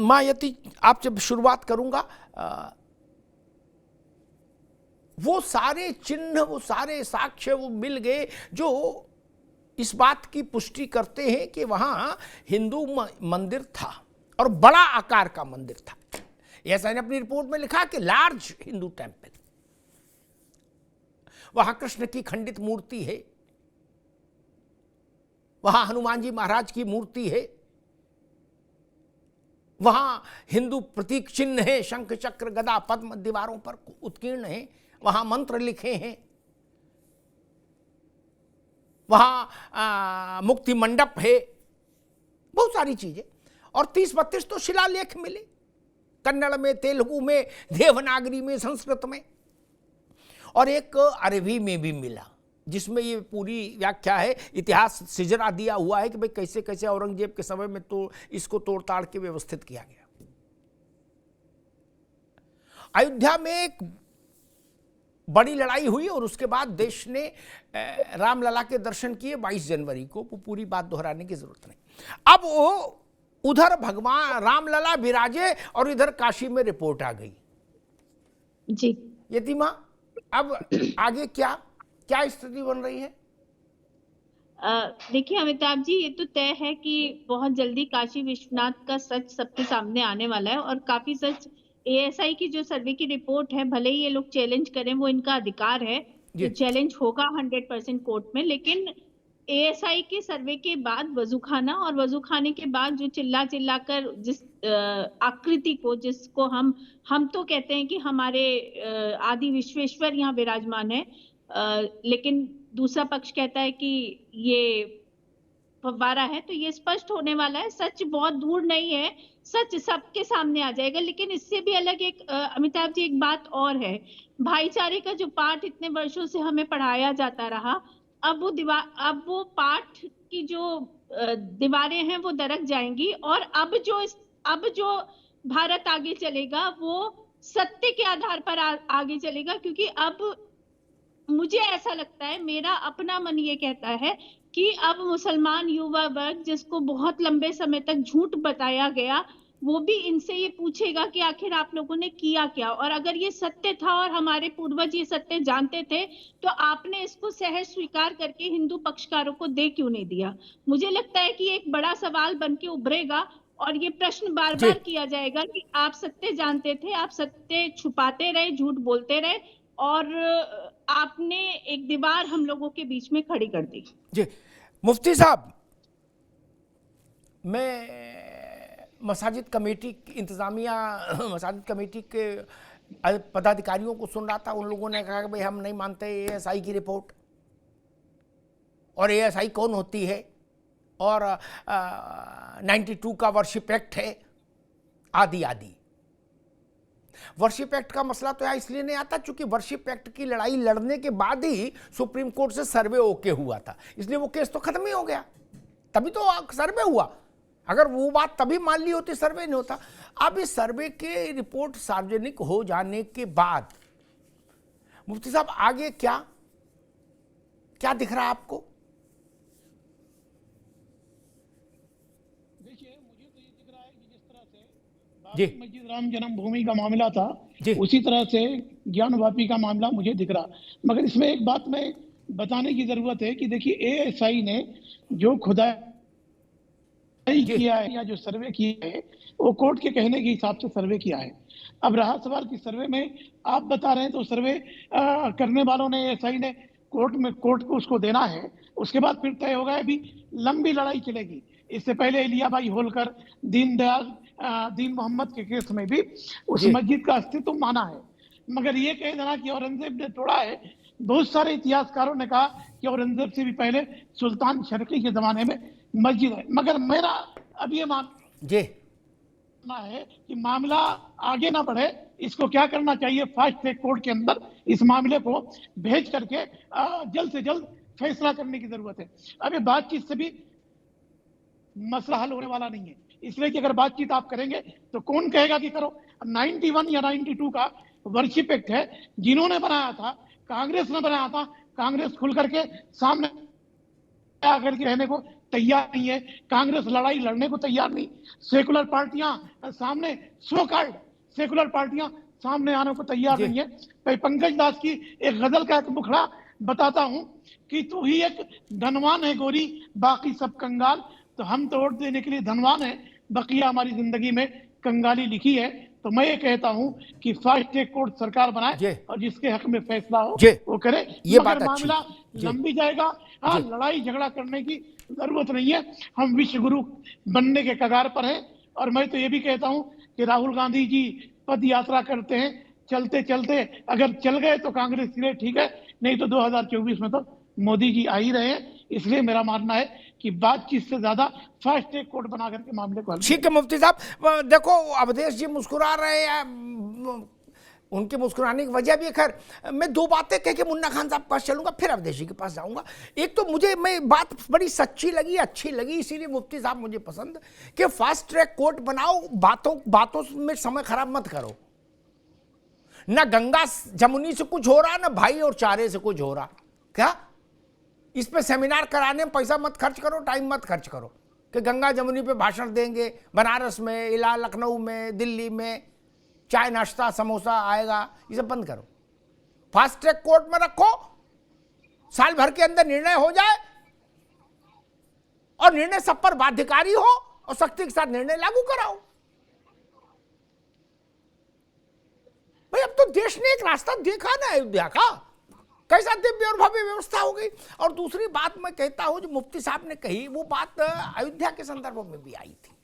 मायावती आपसे शुरुआत करूंगा। वो सारे चिन्ह, वो सारे साक्ष्य वो मिल गए जो इस बात की पुष्टि करते हैं कि वहां हिंदू मंदिर था और बड़ा आकार का मंदिर था। ऐसा ने अपनी रिपोर्ट में लिखा कि लार्ज हिंदू टेंपल। वहां कृष्ण की खंडित मूर्ति है, वहां हनुमान जी महाराज की मूर्ति है, वहां हिंदू प्रतीक चिन्ह है, शंख चक्र गदा पद्म दीवारों पर उत्कीर्ण है, वहां मंत्र लिखे हैं, वहां मुक्ति मंडप है, बहुत सारी चीजें। और 30-32 तो शिलालेख मिले, कन्नड़ में, तेलुगु में, देवनागरी में, संस्कृत में, और एक अरबी में भी मिला, जिसमें ये पूरी व्याख्या है, इतिहास सिजरा दिया हुआ है कि भाई कैसे कैसे औरंगजेब के समय में तो इसको तोड़ ताड़ के व्यवस्थित किया गया। अयोध्या में एक बड़ी लड़ाई हुई और उसके बाद देश ने रामलला के दर्शन किए 22 जनवरी को। वो पूरी बात दोहराने की जरूरत नहीं। अब वो उधर भगवान रामलला विराजे और इधर काशी में रिपोर्ट आ गई। जी यतिमा, अब आगे क्या क्या स्थिति बन रही है? देखिए अमिताभ जी, ये तो तय है कि बहुत जल्दी काशी विश्वनाथ का सच सबके सामने आने वाला है। और काफी सच एएसआई की जो सर्वे की रिपोर्ट है, भले ही ये लोग चैलेंज करें, वो इनका अधिकार है, ये चैलेंज होगा 100% कोर्ट में। लेकिन एएसआई के सर्वे के बाद वजूखाना, और वजूखाने के बाद जो चिल्ला चिल्ला कर जिस आकृति को, जिसको हम तो कहते हैं कि हमारे आदि विश्वेश्वर यहाँ विराजमान है, लेकिन दूसरा पक्ष कहता है कि ये फव्वारा है, तो ये स्पष्ट होने वाला है। सच बहुत दूर नहीं है, सच सबके सामने आ जाएगा। लेकिन इससे भी अलग एक अमिताभ जी एक बात और है, भाईचारे का जो पाठ इतने वर्षों से हमें पढ़ाया जाता रहा, अब वो पाठ की जो दीवारें हैं वो दरक जाएंगी। और अब जो भारत आगे चलेगा वो सत्य के आधार पर आगे चलेगा। क्योंकि अब मुझे ऐसा लगता है, मेरा अपना मन ये कहता है कि अब मुसलमान युवा वर्ग, जिसको बहुत लंबे समय तक झूठ बताया गया, वो भी इनसे ये पूछेगा कि आखिर आप लोगों ने किया क्या। और अगर ये सत्य था और हमारे पूर्वज ये सत्य जानते थे, तो आपने इसको सहज स्वीकार करके हिंदू पक्षकारों को दे क्यों नहीं दिया। मुझे लगता है कि एक बड़ा सवाल बन के उभरेगा और ये प्रश्न बार बार किया जाएगा कि आप सत्य जानते थे, आप सत्य छुपाते रहे, झूठ बोलते रहे, और आपने एक दीवार हम लोगों के बीच में खड़ी कर दी। जी मुफ्ती साहब, मैं मसाजिद कमेटी इंतजामिया, मसाजिद कमेटी के पदाधिकारियों को सुन रहा था। उन लोगों ने कहा कि भाई हम नहीं मानते एएसआई की रिपोर्ट, और एएसआई कौन होती है, और 92 का वर्शिप एक्ट है, आदि आदि। वर्शिप एक्ट का मसला तो यहाँ इसलिए नहीं आता क्योंकि वर्शिप एक्ट की लड़ाई लड़ने के बाद ही सुप्रीम कोर्ट से सर्वे ओके हुआ था, इसलिए वो केस तो खत्म ही हो गया, तभी तो सर्वे हुआ। अगर वो बात तभी मान ली होती, सर्वे नहीं होता। अब इस सर्वे के रिपोर्ट सार्वजनिक हो जाने के बाद मुफ्ती साहब आगे क्या क्या दिख रहा है आपको? जी, मस्जिद राम जन्मभूमि का मामला था, उसी तरह से ज्ञानवापी का मामला मुझे दिख रहा। मगर इसमें एक बात मैं बताने की जरूरत है कि देखिए, एएसआई ने जो खुदाई किया है या जो सर्वे किया है, वो कोर्ट के कहने के हिसाब से सर्वे किया है। अब रहा सवाल कि सर्वे में आप बता रहे हैं, तो सर्वे करने वालों ने, एएसआई ने कोर्ट को उसको देना है, उसके बाद फिर तय होगा। अभी लंबी लड़ाई चलेगी। इससे पहले इलिया भाई होलकर, दीन मोहम्मद के केस में भी उस मस्जिद का अस्तित्व माना है। मगर ये कह देना कि औरंगजेब ने तोड़ा है, बहुत सारे इतिहासकारों ने कहा कि औरंगजेब से भी पहले सुल्तान शर्की के जमाने में मस्जिद है। मगर मेरा अब ये मानना है कि मामला आगे ना बढ़े, इसको क्या करना चाहिए, फास्ट ट्रैक कोर्ट के अंदर इस मामले को भेज करके जल्द से जल्द फैसला करने की जरूरत है। अब ये बातचीत से भी मसला हल होने वाला नहीं है, इसलिए कि अगर बातचीत आप करेंगे तो कौन कहेगा कि करो। 91 या 92 का वर्शिप एक्ट है, जिन्होंने बनाया था कांग्रेस ने बनाया था। कांग्रेस खुल करके सामने आकर के रहने को तैयार नहीं है, कांग्रेस लड़ाई लड़ने को तैयार नहीं, सेकुलर पार्टियां सामने, सो कॉल्ड सेकुलर पार्टियां सामने आने को तैयार नहीं है। भाई पंकज दास की एक गजल का एक मुखड़ा बताता हूं कि तू ही एक धनवान है गोरी, बाकी सब कंगाल। तो हम तो वोट देने के लिए धनवान है, बकिया हमारी जिंदगी में कंगाली लिखी है। तो मैं ये कहता हूं कि फास्ट ट्रैक कोर्ट सरकार बनाए और जिसके हक में फैसला हो वो करे। ये बात मगर मामला लंबी जाएगा। हाँ, लड़ाई झगड़ा करने की जरूरत नहीं है, हम विश्व गुरु बनने के कगार पर हैं। और मैं तो ये भी कहता हूं कि राहुल गांधी जी पद यात्रा करते हैं, चलते चलते अगर चल गए तो कांग्रेस के लिए ठीक है, नहीं तो 2024 में तो मोदी जी आ ही रहे हैं। इसलिए मेरा मानना है कि बातचीत से ज्यादा फास्ट ट्रैक कोर्ट बना करके मामले को हल। ठीक है मुफ्ती साहब, देखो अवधेश जी मुस्कुरा रहे हैं, उनके मुस्कुराने की वजह भी, खैर मैं दो बातें कह के मुन्ना खान साहब के पास चलूंगा, फिर अवधेश जी के पास जाऊंगा। एक तो मुझे मैं बात बड़ी सच्ची लगी, अच्छी लगी, इसीलिए मुफ्ती साहब मुझे पसंद कि फास्ट ट्रैक कोर्ट बनाओ, बातों में समय खराब मत करो। ना गंगा जमुनी से कुछ हो रहा, ना भाई और चारे से कुछ हो रहा। क्या इस पे सेमिनार कराने में पैसा मत खर्च करो, टाइम मत खर्च करो कि गंगा जमुनी पे भाषण देंगे, बनारस में, इला लखनऊ में, दिल्ली में चाय नाश्ता समोसा आएगा, ये सब बंद करो। फास्ट ट्रैक कोर्ट में रखो, साल भर के अंदर निर्णय हो जाए और निर्णय सब पर बाध्यकारी हो और सख्ती के साथ निर्णय लागू कराओ। भाई अब तो देश ने एक रास्ता देखा ना अयोध्या का, कैसा दिव्य और भव्य व्यवस्था हो गई। और दूसरी बात मैं कहता हूं जो मुफ्ती साहब ने कही, वो बात अयोध्या के संदर्भ में भी आई थी।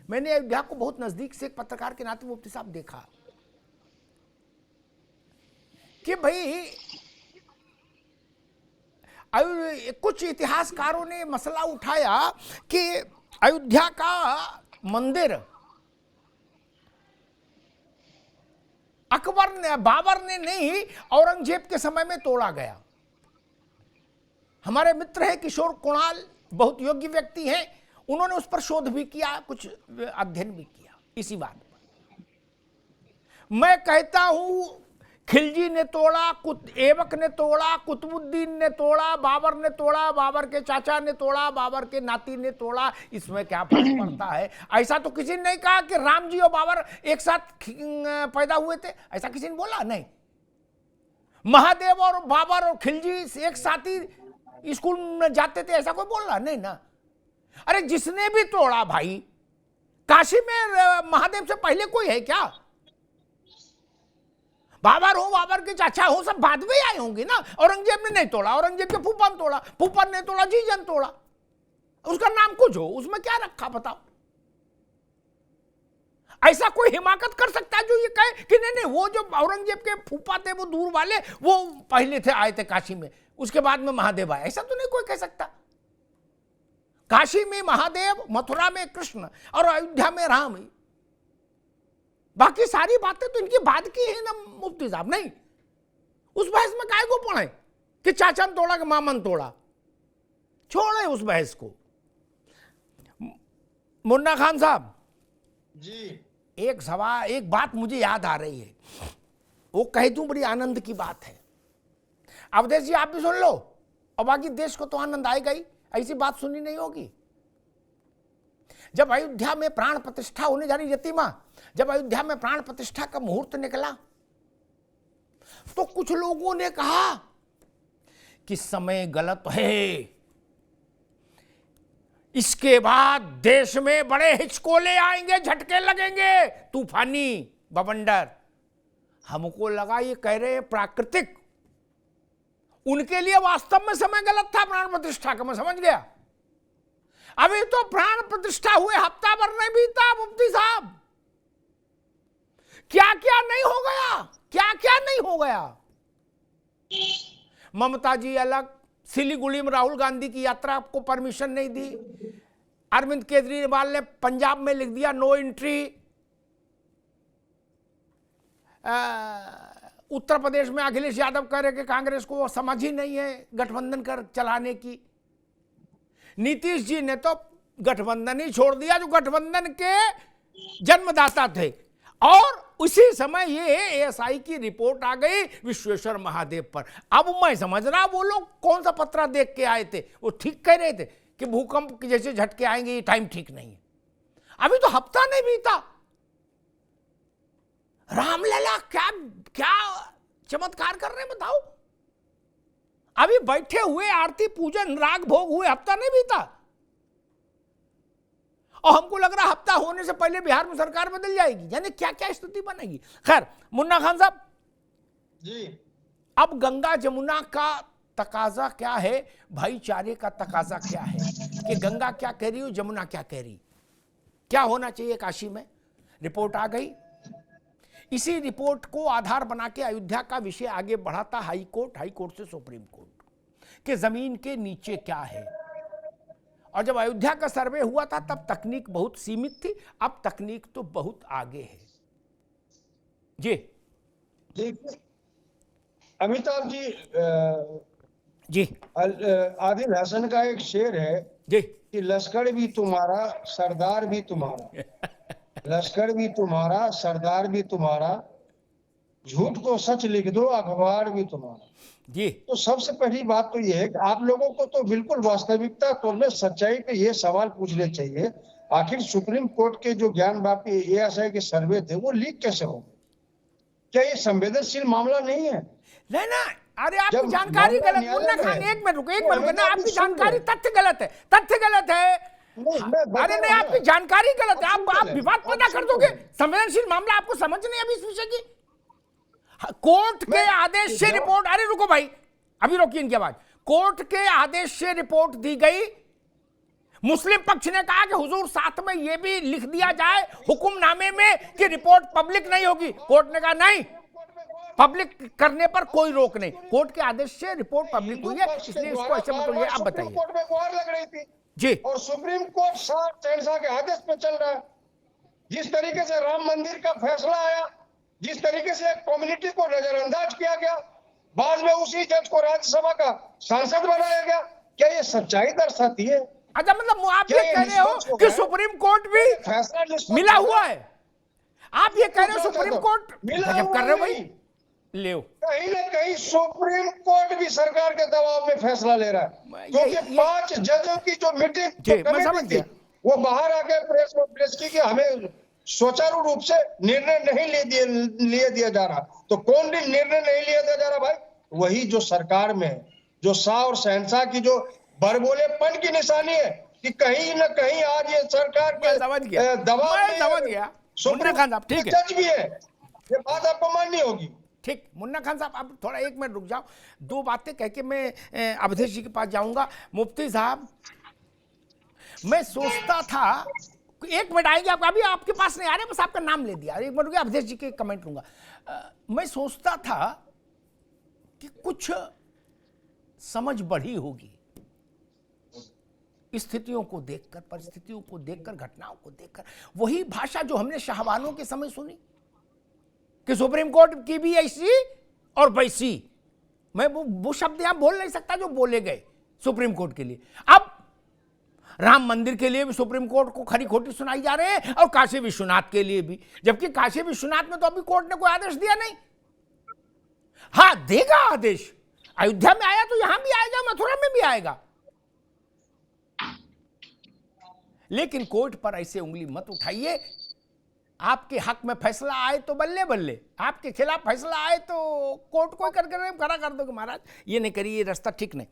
मैंने अयोध्या को बहुत नजदीक से एक पत्रकार के नाते मुफ्ती साहब देखा कि भाई कुछ इतिहासकारों ने मसला उठाया कि अयोध्या का मंदिर बाबर ने नहीं, औरंगजेब के समय में तोड़ा गया। हमारे मित्र हैं किशोर कुणाल, बहुत योग्य व्यक्ति हैं, उन्होंने उस पर शोध भी किया, कुछ अध्ययन भी किया इसी बात पर। मैं कहता हूं खिलजी ने तोड़ा, ऐबक ने तोड़ा, कुतुबुद्दीन ने तोड़ा, बाबर ने तोड़ा, बाबर के चाचा ने तोड़ा, बाबर के नाती ने तोड़ा, इसमें क्या फर्क पड़ता है? ऐसा तो किसी ने नहीं कहा कि राम जी और बाबर एक साथ पैदा हुए थे, ऐसा किसी ने बोला नहीं। महादेव और बाबर और खिलजी एक साथ ही स्कूल में जाते थे, ऐसा कोई बोल रहा नहीं ना। अरे जिसने भी तोड़ा भाई, काशी में महादेव से पहले कोई है क्या? बाबर हो, बाबर के चाचा हो, सब बाद में आए होंगे ना। औरंगजेब ने नहीं तोड़ा, औरंगजेब के फूफा ने तोड़ा, फूफा ने तोड़ा, जीजन तोड़ा, उसका नाम कुछ हो, उसमें क्या रखा बताओ? ऐसा कोई हिमाकत कर सकता है जो ये कहे कि नहीं नहीं वो जो औरंगजेब के फूफा थे वो दूर वाले, वो पहले थे, आए थे काशी में, उसके बाद में महादेव आए, ऐसा तो नहीं कोई कह सकता। काशी में महादेव, मथुरा में कृष्ण और अयोध्या में राम। बाकी सारी बातें तो इनकी बाद की है ना मुफ्ती साहब। नहीं, उस बहस में काहे को पड़े कि चाचा ने तोड़ा कि मामा ने तोड़ा, छोड़े उस बहस को। मुन्ना खान साहब जी, एक बात मुझे याद आ रही है, वो कह दूं, बड़ी आनंद की बात है। अवधेश जी आप भी सुन लो, और बाकी देश को तो आनंद आएगा ही। ऐसी बात सुनी नहीं होगी। जब अयोध्या में प्राण प्रतिष्ठा होने जा रही, यतीमा, जब अयोध्या में प्राण प्रतिष्ठा का मुहूर्त निकला तो कुछ लोगों ने कहा कि समय गलत है, इसके बाद देश में बड़े हिचकोले आएंगे, झटके लगेंगे, तूफानी बवंडर। हमको लगा ये कह रहे हैं प्राकृतिक, उनके लिए वास्तव में समय गलत था प्राण प्रतिष्ठा का, मैं समझ गया। अभी तो प्राण प्रतिष्ठा हुए हफ्ता भर नहीं बीता मुफ्ती साहब, क्या क्या नहीं हो गया, क्या क्या नहीं हो गया। ममता जी अलग, सिलीगुड़ी में राहुल गांधी की यात्रा को परमिशन नहीं दी, अरविंद केजरीवाल ने पंजाब में लिख दिया नो एंट्री, उत्तर प्रदेश में अखिलेश यादव कह रहे कि कांग्रेस को समझ ही नहीं है गठबंधन कर चलाने की। नीतीश जी ने तो गठबंधन ही छोड़ दिया, जो गठबंधन के जन्मदाता थे। और उसी समय ये एएसआई की रिपोर्ट आ गई विश्वेश्वर महादेव पर। अब मैं समझ रहा वो लोग कौन सा पत्र देख के आए थे, वो ठीक कह रहे थे कि भूकंप के जैसे झटके आएंगे, ये टाइम ठीक नहीं है। अभी तो हफ्ता नहीं बीता, रामलला क्या क्या चमत्कार कर रहे हैं बताओ। अभी बैठे हुए आरती पूजन राग भोग हुए हफ्ता नहीं बीता, और हमको लग रहा हफ्ता होने से पहले बिहार में सरकार बदल जाएगी, यानी क्या क्या स्थिति बनेगी। खैर मुन्ना खान साहब जी, अब गंगा जमुना का तकाजा क्या है, भाईचारे का तकाजा क्या है, कि गंगा क्या कह रही हो, जमुना क्या कह रही, क्या होना चाहिए काशी में। रिपोर्ट आ गई, इसी रिपोर्ट को आधार बना के अयोध्या का विषय आगे बढ़ाता हाई कोर्ट से सुप्रीम कोर्ट कि जमीन के नीचे क्या है। और जब अयोध्या का सर्वे हुआ था तब तकनीक बहुत सीमित थी, अब तकनीक तो बहुत आगे है। जी देखिए अमिताभ जी, जी आदिल हसन का एक शेर है जी कि लश्कर भी तुम्हारा सरदार भी तुम्हारा, लश्कर भी तुम्हारा सरदार भी तुम्हारा, झूठ को सच लिख दो अखबार भी तुम्हारा। जी तो सबसे पहली बात तो ये है कि आप लोगों को तो बिल्कुल वास्तविकता तौर में सच्चाई पे ये सवाल पूछने चाहिए, आखिर सुप्रीम कोर्ट के जो ज्ञान व्यापी एएसआई के सर्वे थे वो लीक कैसे हो गए? क्या ये संवेदनशील मामला नहीं है? नहीं ना, अरे आपकी जब जानकारी मामला गलत, मुन्ना न्यायालय खान में है, एक मिनट रुको तो ना, आपकी सुन लो। जानकारी तथ्य गलत है, तथ्य गलत है। नहीं, मैं बता अरे नहीं, रहा हूं आपकी ना। जानकारी गलत है, अब आप सुन विवाद ले, पैदा अब कर सुन दोगे। ले। संवेदनशील मामला आपको समझ नहीं अभी इस विषय की। कोर्ट के मैं- आदेश से जाओ। रिपोर्ट, अरे रुको भाई, अभी रोकिए इनकी आवाज। कोर्ट के आदेश से रिपोर्ट दी गई, मुस्लिम पक्ष ने कहा कि हुजूर साथ में यह भी लिख दिया जाए हुक्मनामे में कि रिपोर्ट पब्लिक नहीं होगी। कोर्ट ने कहा नहीं, पब्लिक करने पर कोई रोक नहीं। कोर्ट के आदेश से रिपोर्ट पब्लिक हुई है, इसलिए इसको ऐसे मत बोलिए। आप बताइए। सुप्रीम कोर्ट में गुहार लग रही थी जी और सुप्रीम कोर्ट शहंशाह के आदेश पे चल रहा है। जिस तरीके से राम मंदिर का फैसला आया, जिस तरीके से एक कम्युनिटी को नजरअंदाज किया गया, बाद में उसी जज को राज्यसभा का सांसद बनाया गया, क्या ये सच्चाई दर्शाती है? अच्छा, मतलब आप क्या ये ये कह रहे हो निष्पक्ष हो कि गया? सुप्रीम कोर्ट भी फैसला निष्पक्ष मिला होगा? हुआ है? आप ये कह रहे हो सुप्रीम कोर्ट मिला गजब हुआ कर रहे हो भाई। नहीं। ले कहीं ना कहीं सुप्रीम कोर्ट भी सरकार के दबाव में फैसला ले रहा है, क्योंकि 5 जजों की जो मीटिंग जी, मैं समझ कमेटी गया। थी, वो बाहर आके प्रेस की कि हमें सुचारू रूप से निर्णय नहीं लिए दिया जा रहा। तो कौन भी निर्णय नहीं लिया जा रहा भाई? वही जो सरकार में है, जो शाह और शहंशाह की जो बड़बोलेपन की निशानी है कि कहीं ना कहीं आज ये सरकार मैं के समझ गया, दबाव मैं में समझ गया। मुन्ना खान साहब ठीक है, जज भी है, ये बात आपको माननी होगी। ठीक। मुन्ना खान साहब अब थोड़ा एक मिनट रुक जाओ, दो बातें कह के मैं अवधेश जी के पास जाऊंगा। मुफ्ती साहब, मैं सोचता था, एक मिनट आएंगे आपका, अभी आपके पास नहीं आ रहे, बस आपका नाम ले दिया। एक मिनट रुकिए, अवधेश जी के कमेंट लूंगा। मैं सोचता था कि कुछ समझ बढ़ी होगी स्थितियों को देखकर, परिस्थितियों को देखकर, घटनाओं को देखकर। वही भाषा जो हमने शाहबानों के समय सुनी कि सुप्रीम कोर्ट की भी ऐसी और वैसी, मैं वो शब्द यहां बोल नहीं सकता जो बोले गए सुप्रीम कोर्ट के लिए। अब राम मंदिर के लिए भी सुप्रीम कोर्ट को खरी खोटी सुनाई जा रहे हैं और काशी विश्वनाथ के लिए भी, जबकि काशी विश्वनाथ में तो अभी कोर्ट ने कोई आदेश दिया नहीं। हाँ, देगा आदेश, अयोध्या में आया तो यहां भी आएगा, मथुरा में भी आएगा। लेकिन कोर्ट पर ऐसे उंगली मत उठाइए। आपके हक में फैसला आए तो बल्ले बल्ले, आपके खिलाफ फैसला आए तो कोर्ट को खड़ा कर दोगे महाराज। ये नहीं करिए, ये रास्ता ठीक नहीं।